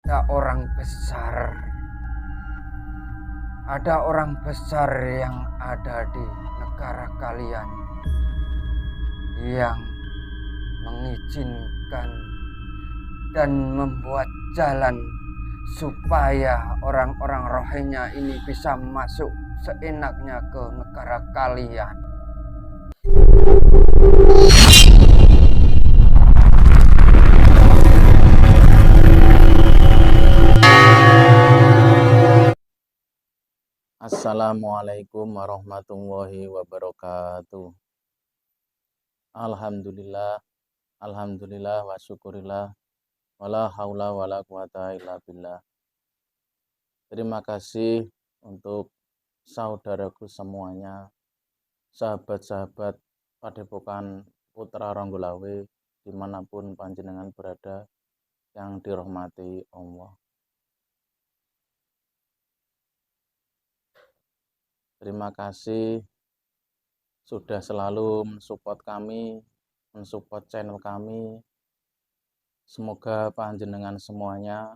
ada orang besar yang ada di negara kalian yang mengizinkan dan membuat jalan supaya orang-orang Rohingya ini bisa masuk seenaknya ke negara kalian. Assalamualaikum warahmatullahi wabarakatuh. Alhamdulillah wa syukurillah wala haula wala quwata illa billah. Terima kasih untuk saudaraku semuanya, sahabat-sahabat Padepokan Putra Ronggolawe dimanapun panjenengan berada yang dirahmati Allah. Terima kasih sudah selalu mensupport kami, mensupport channel kami. Semoga panjenengan semuanya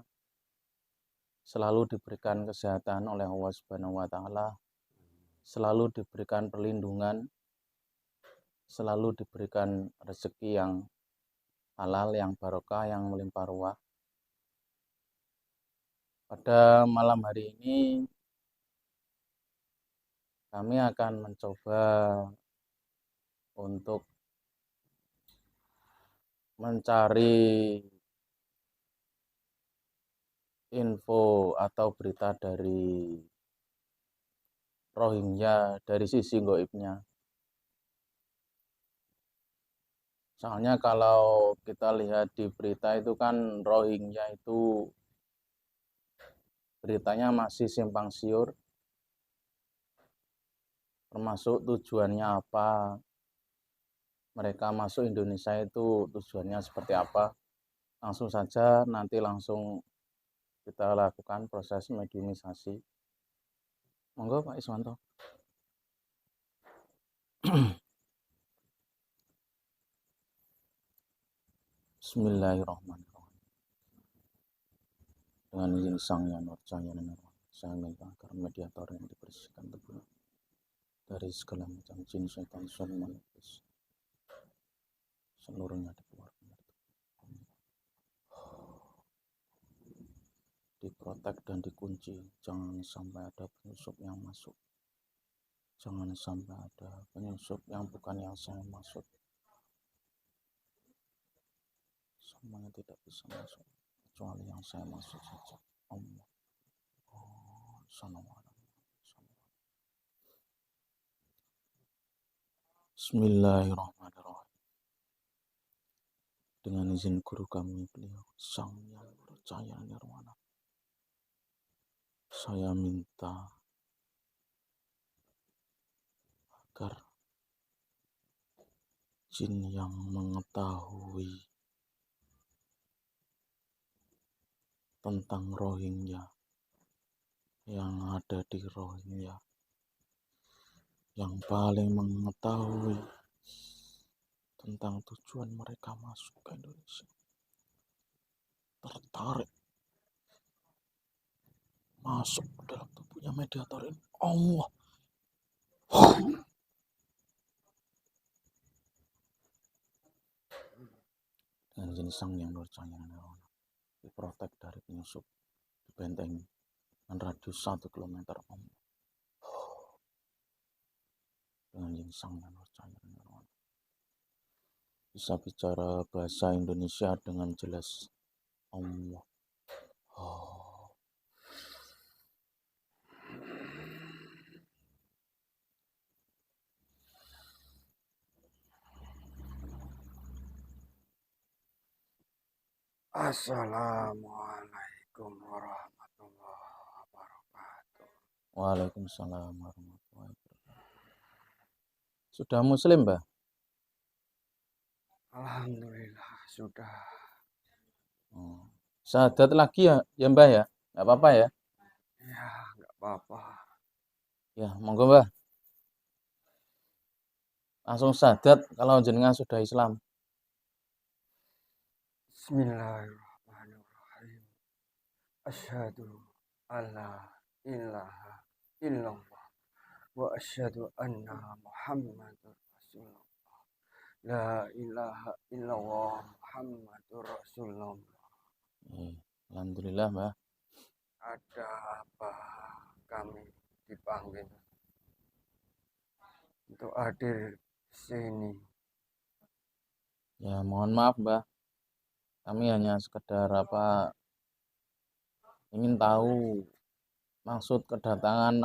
selalu diberikan kesehatan oleh Allah Subhanahu wa taala, selalu diberikan perlindungan, selalu diberikan rezeki yang halal, yang barokah, yang melimpah ruah. Pada malam hari ini kami akan mencoba untuk mencari info atau berita dari Rohingya dari sisi gaibnya. Soalnya kalau kita lihat di berita itu kan Rohingya itu beritanya masih simpang siur, termasuk tujuannya apa, mereka masuk Indonesia itu tujuannya seperti apa. Langsung saja nanti langsung kita lakukan proses mediumisasi. Monggo Pak Iswanto. Bismillahirrahmanirrahim. Dengan izin Sang Yang Nurjaya Nirwana, saya minta agar mediator yang dibersihkan teguh dari segala macam jin, setan, sunan, seluruhnya dikeluarkan, diprotek dan dikunci. Jangan sampai ada penyusup yang masuk, jangan sampai ada penyusup yang bukan yang saya maksud. Semuanya tidak bisa masuk kecuali yang saya maksud saja. Allah. Bismillahirrahmanirrahim. Dengan izin guru kami beliau Sang Yang Nurjaya Nirwana, saya minta agar jin yang mengetahui tentang Rohingya, yang ada di Rohingya, yang paling mengetahui tentang tujuan mereka masuk ke Indonesia, tertarik masuk ke dalam tubuhnya mediator ini. Allah. Dengan izin Sang Yang Nurjaya Nirwana, diprotek dari penyusup, dibentengi dengan radius 1 km. Allah. Dengan izin Sang Yang Nurjaya Nirwana, bisa bicara bahasa Indonesia dengan jelas. Allah. Assalamualaikum warahmatullahi wabarakatuh. Waalaikumsalam warahmatullahi wabarakatuh. Sudah muslim, Mbah? Alhamdulillah sudah. Syahadat lagi ya, Mbah ya? Nggak apa-apa ya? Ya, nggak apa-apa. Ya, monggo Mbah. Langsung syahadat kalau jenengan sudah Islam. Bismillahirrahmanirrahim. Asyhadu alla ilaha illallah wa asyhadu anna Muhammadar Rasulullah. La ilaha illallah Muhammadur Rasulullah. Alhamdulillah, Mbah. Ada apa kami dipanggil untuk hadir di sini? Ya, mohon maaf, Mbah. Kami hanya sekedar ingin tahu maksud kedatangan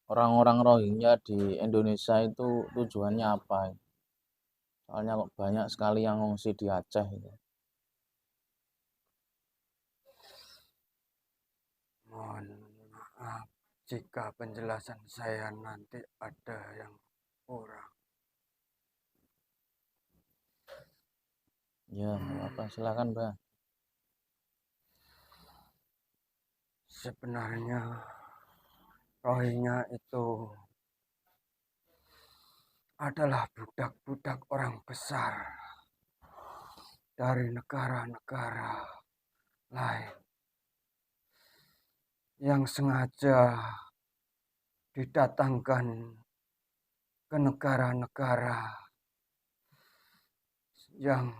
orang-orang Rohingya di Indonesia itu tujuannya apa? Soalnya kok banyak sekali yang ngungsi di Aceh itu. Mohon maaf jika penjelasan saya nanti ada yang kurang. Ya, nggak apa-apa. Silakan, Mbah. Sebenarnya Rohingya itu adalah budak-budak orang besar dari negara-negara lain yang sengaja didatangkan ke negara-negara yang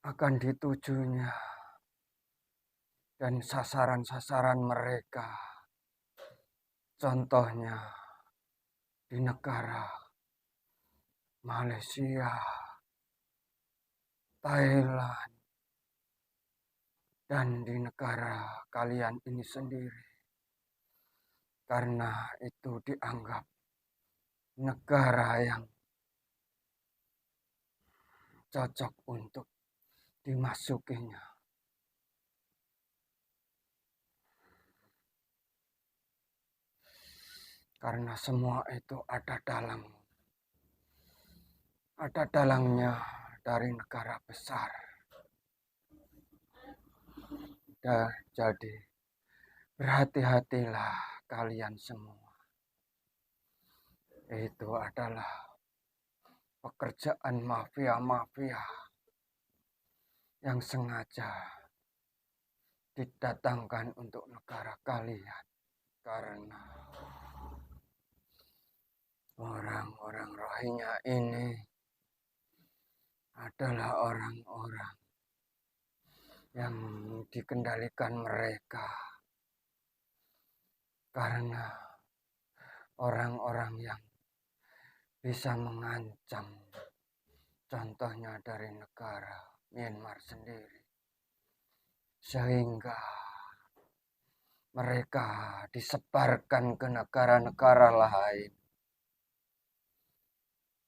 akan ditujunya dan sasaran-sasaran mereka. Contohnya di negara Malaysia, Thailand, dan di negara kalian ini sendiri. Karena itu dianggap negara yang cocok untuk dimasukinya. Karena semua itu ada dalangnya dari negara besar. Jadi berhati-hatilah kalian semua. Itu adalah pekerjaan mafia-mafia yang sengaja didatangkan untuk negara kalian. Karena orang-orang Rohingya ini adalah orang-orang yang dikendalikan mereka. Karena orang-orang yang bisa mengancam, contohnya dari negara Myanmar sendiri, sehingga mereka disebarkan ke negara-negara lain.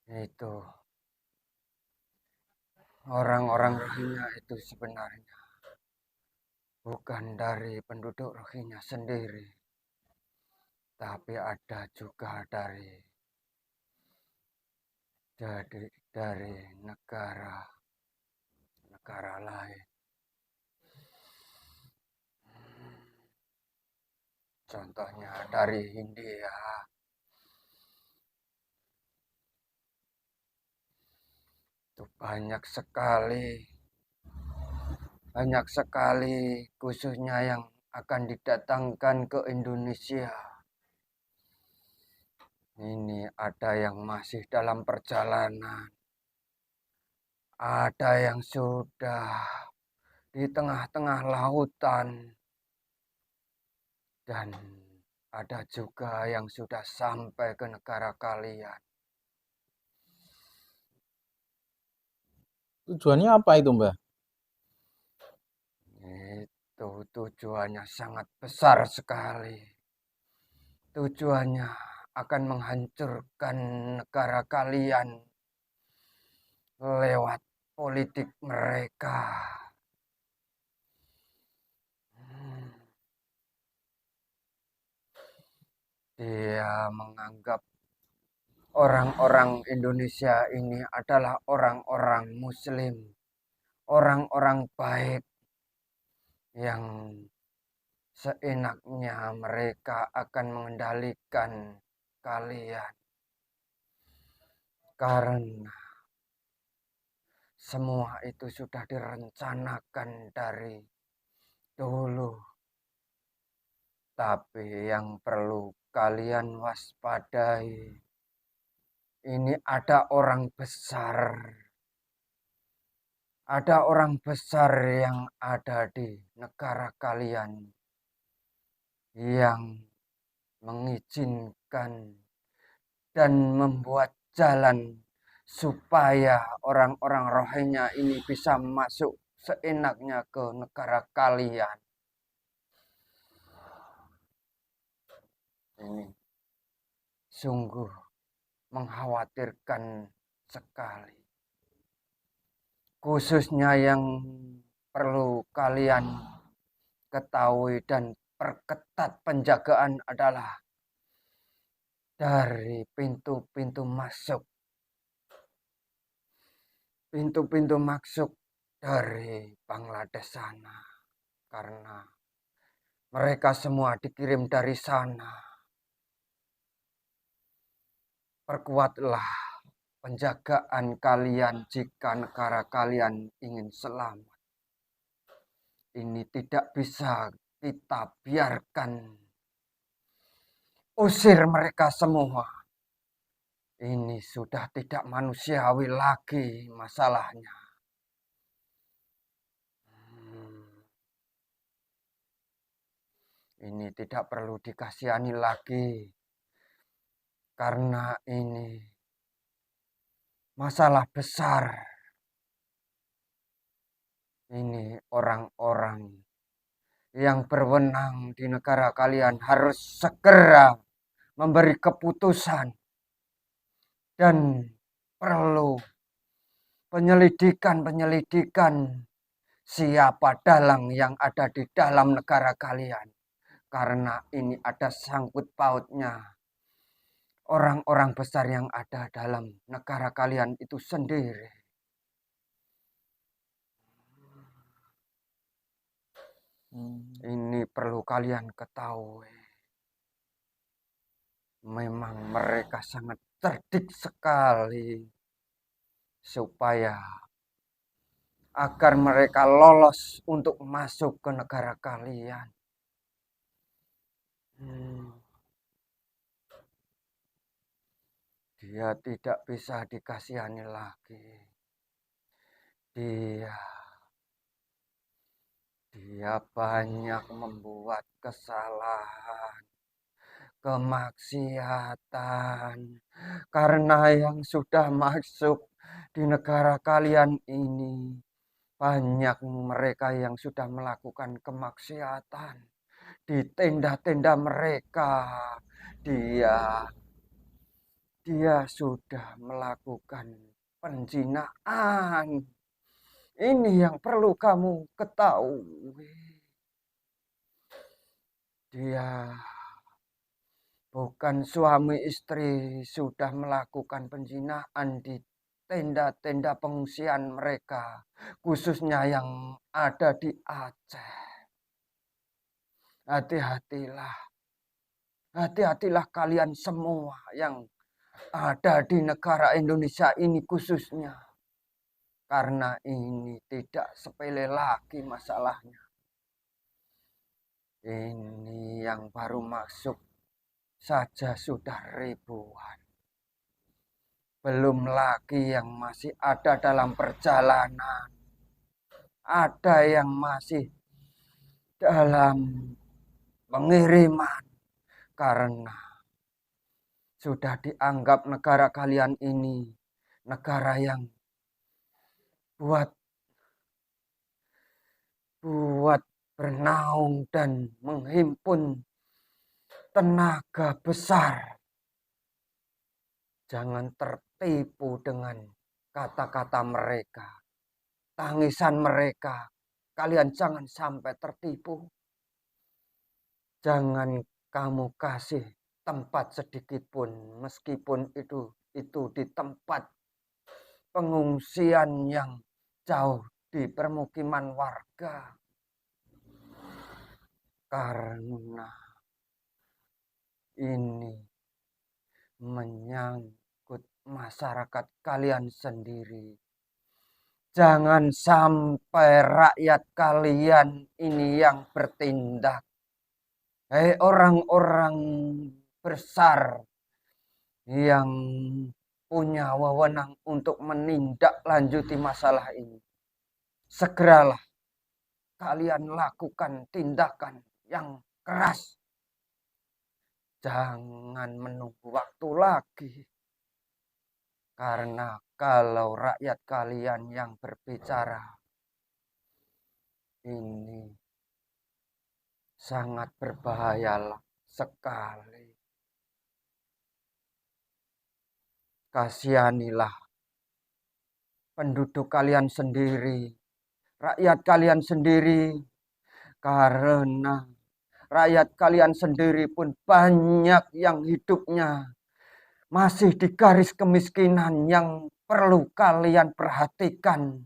Itu orang-orang Rohingya itu sebenarnya bukan dari penduduk Rohingya sendiri, tapi ada juga dari negara lain. Contohnya dari India. Itu banyak sekali khususnya yang akan didatangkan ke Indonesia. Ini ada yang masih dalam perjalanan, ada yang sudah di tengah-tengah lautan, dan ada juga yang sudah sampai ke negara kalian. Tujuannya apa itu, Mbah? Itu tujuannya sangat besar sekali. Tujuannya akan menghancurkan negara kalian lewat politik mereka. Dia menganggap orang-orang Indonesia ini adalah orang-orang Muslim, orang-orang baik yang seenaknya mereka akan mengendalikan kalian. Karena semua itu sudah direncanakan dari dulu. Tapi yang perlu kalian waspadai, ini ada orang besar. Ada orang besar yang ada di negara kalian yang mengizinkan dan membuat jalan supaya orang-orang Rohingya ini bisa masuk seenaknya ke negara kalian. Ini sungguh mengkhawatirkan sekali. Khususnya yang perlu kalian ketahui dan perketat penjagaan adalah dari pintu-pintu masuk. Pintu-pintu masuk dari Bangladesh sana. Karena mereka semua dikirim dari sana. Perkuatlah penjagaan kalian jika negara kalian ingin selamat. Ini tidak bisa kita biarkan. Usir mereka semua. Ini sudah tidak manusiawi lagi masalahnya. Ini tidak perlu dikasihani lagi. Karena ini masalah besar. Ini orang-orang yang berwenang di negara kalian harus segera memberi keputusan. Dan perlu penyelidikan siapa dalang yang ada di dalam negara kalian. Karena ini ada sangkut pautnya orang-orang besar yang ada dalam negara kalian itu sendiri. Ini perlu kalian ketahui. Memang mereka sangat cerdik sekali supaya agar mereka lolos untuk masuk ke negara kalian. Dia tidak bisa dikasihani lagi. Dia banyak membuat kesalahan, kemaksiatan. Karena yang sudah masuk di negara kalian ini, banyak mereka yang sudah melakukan kemaksiatan. Di tenda-tenda mereka, dia sudah melakukan penzinaan. Ini yang perlu kamu ketahui. Dia bukan suami istri sudah melakukan penzinaan di tenda-tenda pengungsian mereka, khususnya yang ada di Aceh. Hati-hatilah. Hati-hatilah kalian semua yang ada di negara Indonesia ini khususnya. Karena ini tidak sepele lagi masalahnya. Ini yang baru masuk saja sudah ribuan. Belum lagi yang masih ada dalam perjalanan. Ada yang masih dalam pengiriman. Karena sudah dianggap negara kalian ini negara yang buat bernaung dan menghimpun tenaga besar. Jangan tertipu dengan kata-kata mereka, tangisan mereka. Kalian jangan sampai tertipu. Jangan kamu kasih tempat sedikit pun, meskipun itu di tempat pengungsian yang jauh di permukiman warga. Karena ini menyangkut masyarakat kalian sendiri. Jangan sampai rakyat kalian ini yang bertindak. Hei orang-orang besar yang punya wewenang untuk menindaklanjuti masalah ini. Segeralah kalian lakukan tindakan yang keras. Jangan menunggu waktu lagi. Karena kalau rakyat kalian yang berbicara, ini sangat berbahaya sekali. Kasihanilah penduduk kalian sendiri, rakyat kalian sendiri, karena rakyat kalian sendiri pun banyak yang hidupnya masih di garis kemiskinan yang perlu kalian perhatikan.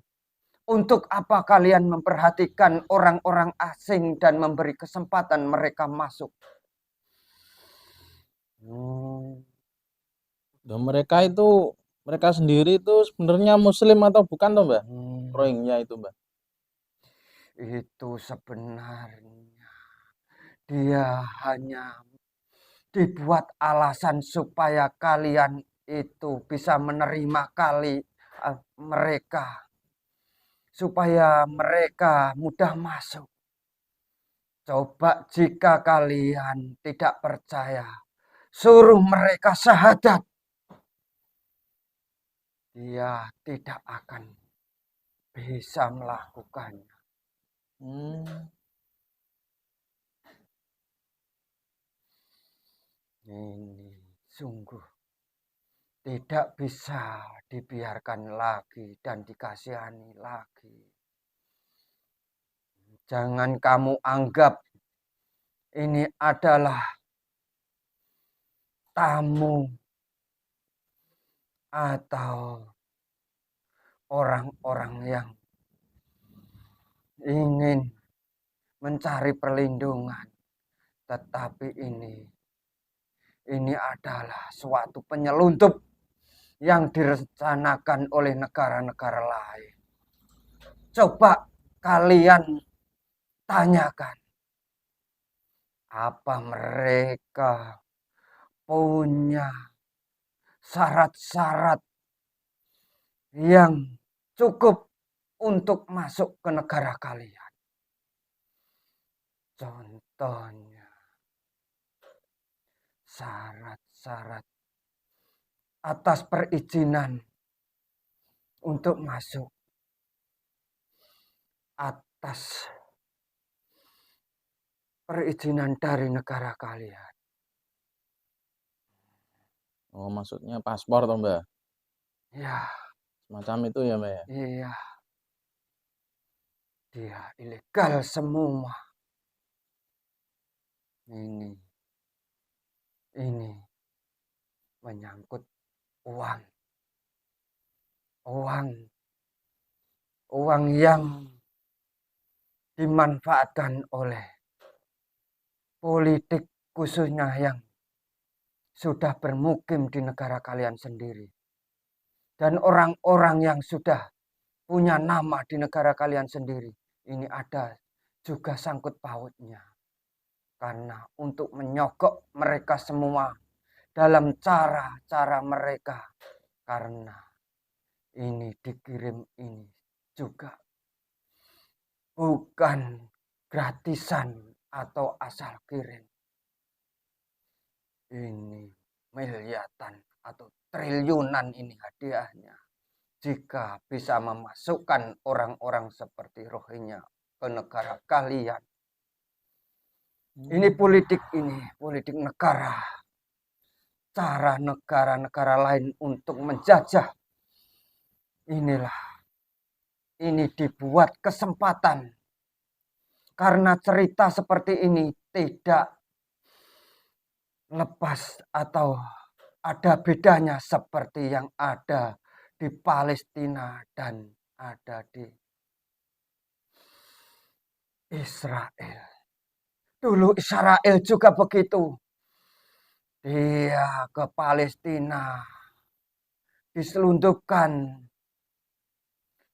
Untuk apa kalian memperhatikan orang-orang asing dan memberi kesempatan mereka masuk? Dan mereka sendiri itu sebenarnya Muslim atau bukan toh Mbak? Rohingya itu Mbak. Itu sebenarnya dia hanya dibuat alasan supaya kalian itu bisa menerima mereka, supaya mereka mudah masuk. Coba jika kalian tidak percaya, suruh mereka syahadat. Dia tidak akan bisa melakukannya. Ini sungguh tidak bisa dibiarkan lagi dan dikasihani lagi. Jangan kamu anggap ini adalah tamu atau orang-orang yang ingin mencari perlindungan. Tetapi ini adalah suatu penyelundup yang direncanakan oleh negara-negara lain. Coba kalian tanyakan, apa mereka punya syarat-syarat yang cukup untuk masuk ke negara kalian? Contohnya, syarat-syarat atas perizinan untuk masuk, atas perizinan dari negara kalian. Oh, maksudnya paspor toh Mbak? Ya. Semacam itu ya Mbak ya? Iya. Dia ilegal semua. Ini menyangkut uang. Uang yang dimanfaatkan oleh politik, khususnya yang sudah bermukim di negara kalian sendiri. Dan orang-orang yang sudah punya nama di negara kalian sendiri. Ini ada juga sangkut pautnya. Karena untuk menyogok mereka semua dalam cara-cara mereka. Karena ini dikirim ini juga bukan gratisan atau asal kirim. Ini miliaran atau triliunan ini hadiahnya. Jika bisa memasukkan orang-orang seperti Rohingya ke negara kalian. Ini politik negara. Cara negara-negara lain untuk menjajah. Ini dibuat kesempatan. Karena cerita seperti ini tidak lepas atau ada bedanya seperti yang ada di Palestina dan ada di Israel. Dulu Israel juga begitu. Dia ke Palestina diselundupkan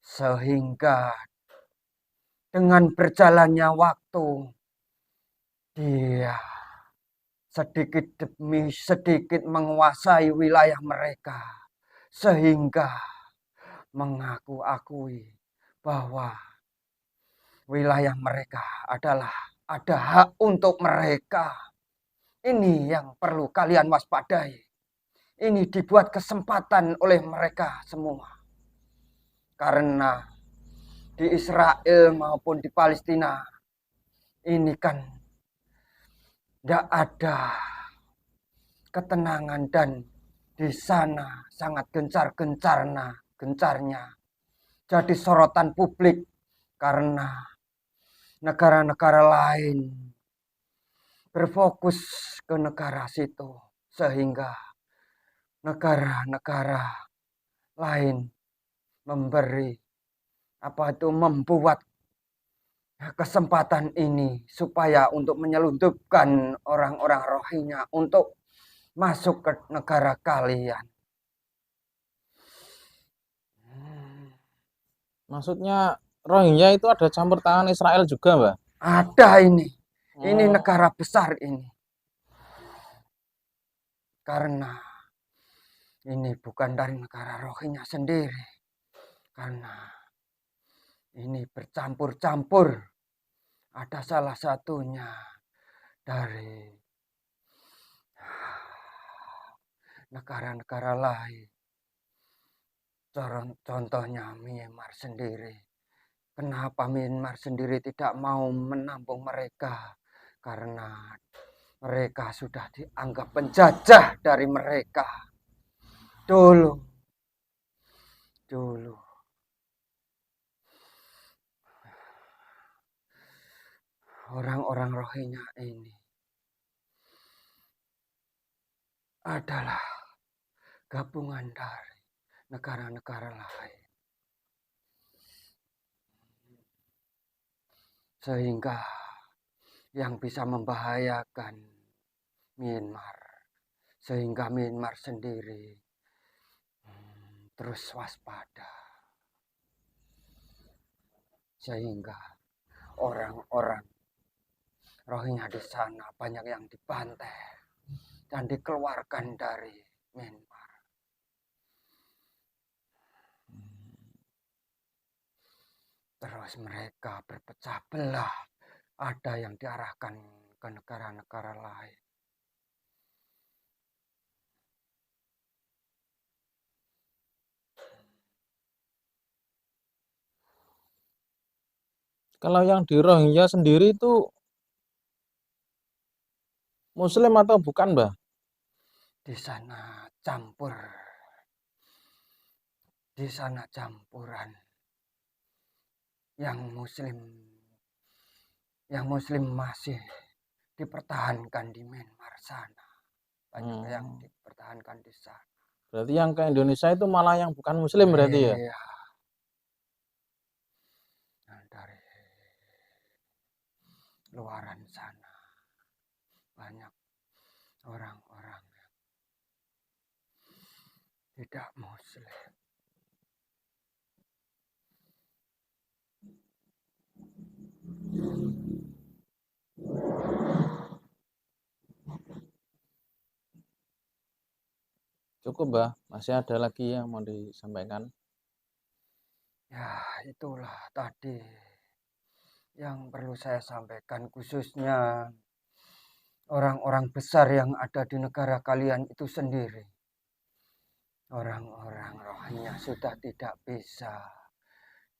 Sehingga dengan berjalannya waktu, dia sedikit demi sedikit menguasai wilayah mereka. Sehingga mengaku-akui bahwa wilayah mereka adalah ada hak untuk mereka. Ini yang perlu kalian waspadai. Ini dibuat kesempatan oleh mereka semua. Karena di Israel maupun di Palestina ini kan tidak ada ketenangan dan di sana sangat gencarnya jadi sorotan publik karena negara-negara lain berfokus ke negara situ sehingga negara-negara lain membuat kesempatan ini supaya untuk menyelundupkan orang-orang Rohingya untuk masuk ke negara kalian. Maksudnya Rohingya itu ada campur tangan Israel juga, Mbak? Ada ini. Ini Oh. negara besar ini. Karena ini bukan dari negara Rohingya sendiri. Karena ini bercampur-campur. Ada salah satunya dari negara-negara lain. Contohnya Myanmar sendiri. Kenapa Myanmar sendiri tidak mau menampung mereka? Karena mereka sudah dianggap penjajah dari mereka. Dulu. Orang-orang Rohingya ini adalah gabungan dari negara-negara lain. Sehingga yang bisa membahayakan Myanmar. Sehingga Myanmar sendiri terus waspada. Sehingga orang-orang Rohingya di sana banyak yang dibantai dan dikeluarkan dari Myanmar. Terus mereka berpecah belah. Ada yang diarahkan ke negara-negara lain. Kalau yang di Rohingya sendiri itu Muslim atau bukan, Mbah? Di sana campur. Di sana campuran. Yang Muslim masih dipertahankan di Myanmar sana. Banyak yang dipertahankan di sana. Berarti yang ke Indonesia itu malah yang bukan Muslim berarti ya? Iya. Nah, dari luaran sana banyak orang-orang yang tidak Muslim. Cukup, Mbah. Masih ada lagi yang mau disampaikan? Ya, itulah tadi yang perlu saya sampaikan, khususnya orang-orang besar yang ada di negara kalian itu sendiri. Orang-orang Rohingya sudah tidak bisa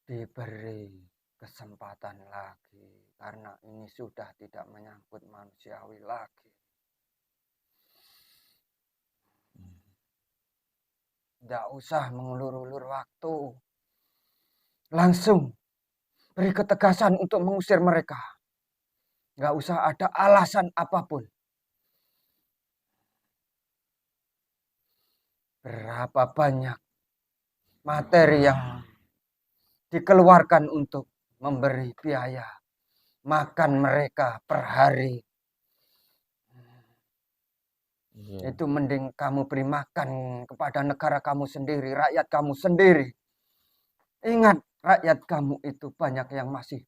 diberi kesempatan lagi karena ini sudah tidak menyangkut manusiawi lagi. Tidak usah mengulur-ulur waktu. Langsung beri ketegasan untuk mengusir mereka. Nggak usah ada alasan apapun. Berapa banyak materi yang dikeluarkan untuk memberi biaya makan mereka per hari. Itu mending kamu beri makan kepada negara kamu sendiri, rakyat kamu sendiri. Ingat, rakyat kamu itu banyak yang masih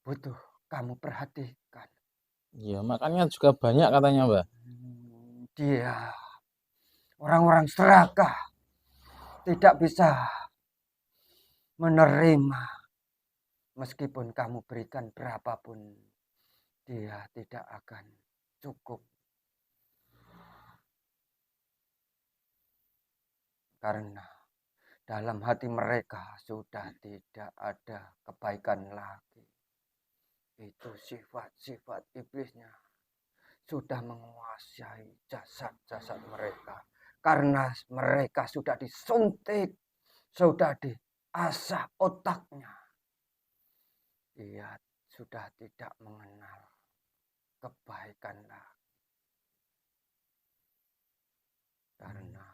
butuh kamu perhatikan. Iya, makannya juga banyak katanya, Mbah. Dia orang-orang serakah, tidak bisa menerima meskipun kamu berikan berapapun, dia tidak akan cukup. Karena dalam hati mereka sudah tidak ada kebaikan lagi. Itu sifat-sifat iblisnya sudah menguasai jasad-jasad mereka. Karena mereka sudah disuntik, sudah diasah otaknya. Dia sudah tidak mengenal kebaikan lagi. Karena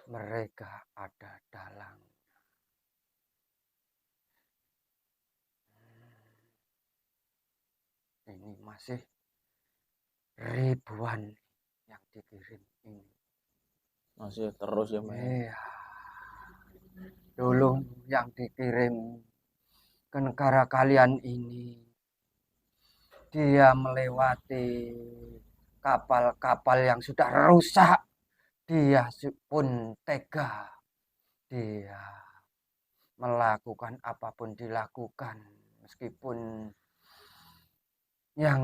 mereka ada dalam. Ini masih ribuan yang dikirim ini. Masih terus ya, Mbah. Iya. Dulu yang dikirim ke negara kalian ini, dia melewati kapal-kapal yang sudah rusak. Dia pun tega. Dia melakukan apapun dilakukan. Meskipun yang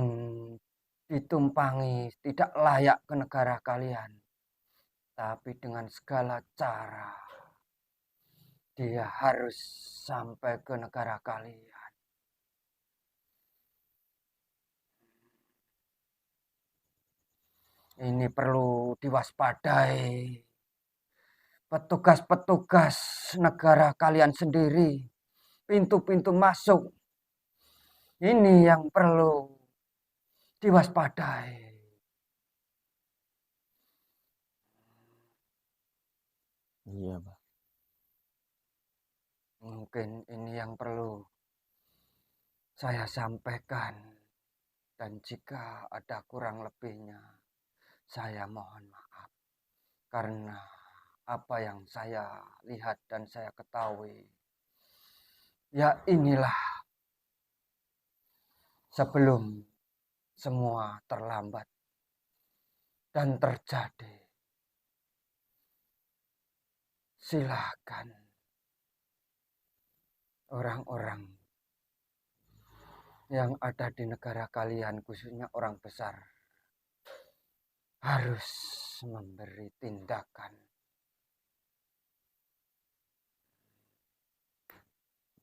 ditumpangi tidak layak ke negara kalian. Tapi dengan segala cara dia harus sampai ke negara kalian. Ini perlu diwaspadai. Petugas-petugas negara kalian sendiri. Pintu-pintu masuk. Ini yang perlu diwaspadai. Iya, Mbah. Mungkin ini yang perlu saya sampaikan. Dan jika ada kurang lebihnya, saya mohon maaf. Karena apa yang saya lihat dan saya ketahui, ya inilah sebelum semua terlambat dan terjadi. Silakan orang-orang yang ada di negara kalian, khususnya orang besar, harus memberi tindakan.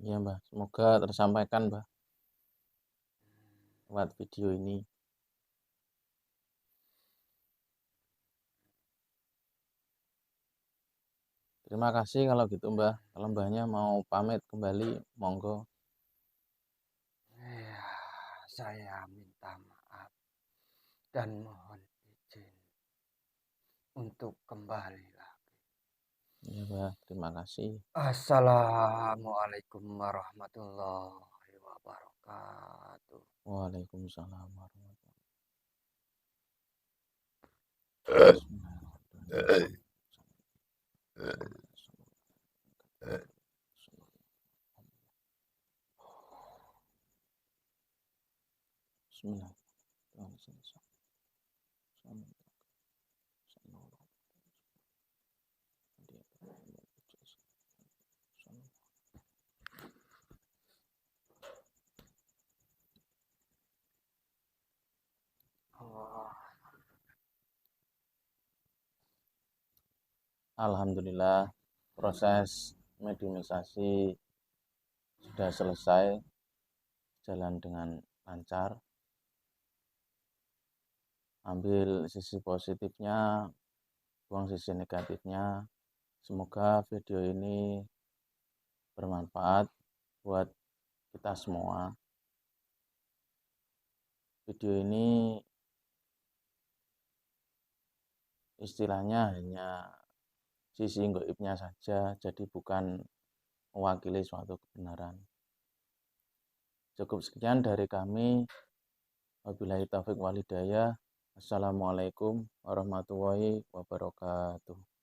Iya, Mbah. Semoga tersampaikan, Mbah, lewat video ini. Terima kasih kalau gitu, Mbah. Kalau Mbahnya mau pamit kembali, monggo. Ya, saya minta maaf dan mohon izin untuk kembali lagi. Iya, Mbah. Terima kasih. Assalamualaikum warahmatullahi wabarakatuh. Waalaikumsalam warahmatullahi wabarakatuh. Alhamdulillah, proses mediumisasi sudah selesai, jalan dengan lancar. Ambil sisi positifnya, buang sisi negatifnya. Semoga video ini bermanfaat buat kita semua. Video ini istilahnya hanya sisi gaibnya saja, jadi bukan mewakili suatu kebenaran. Cukup sekian dari kami. Wabillahi taufiq walhidayah. Assalamualaikum warahmatullahi wabarakatuh.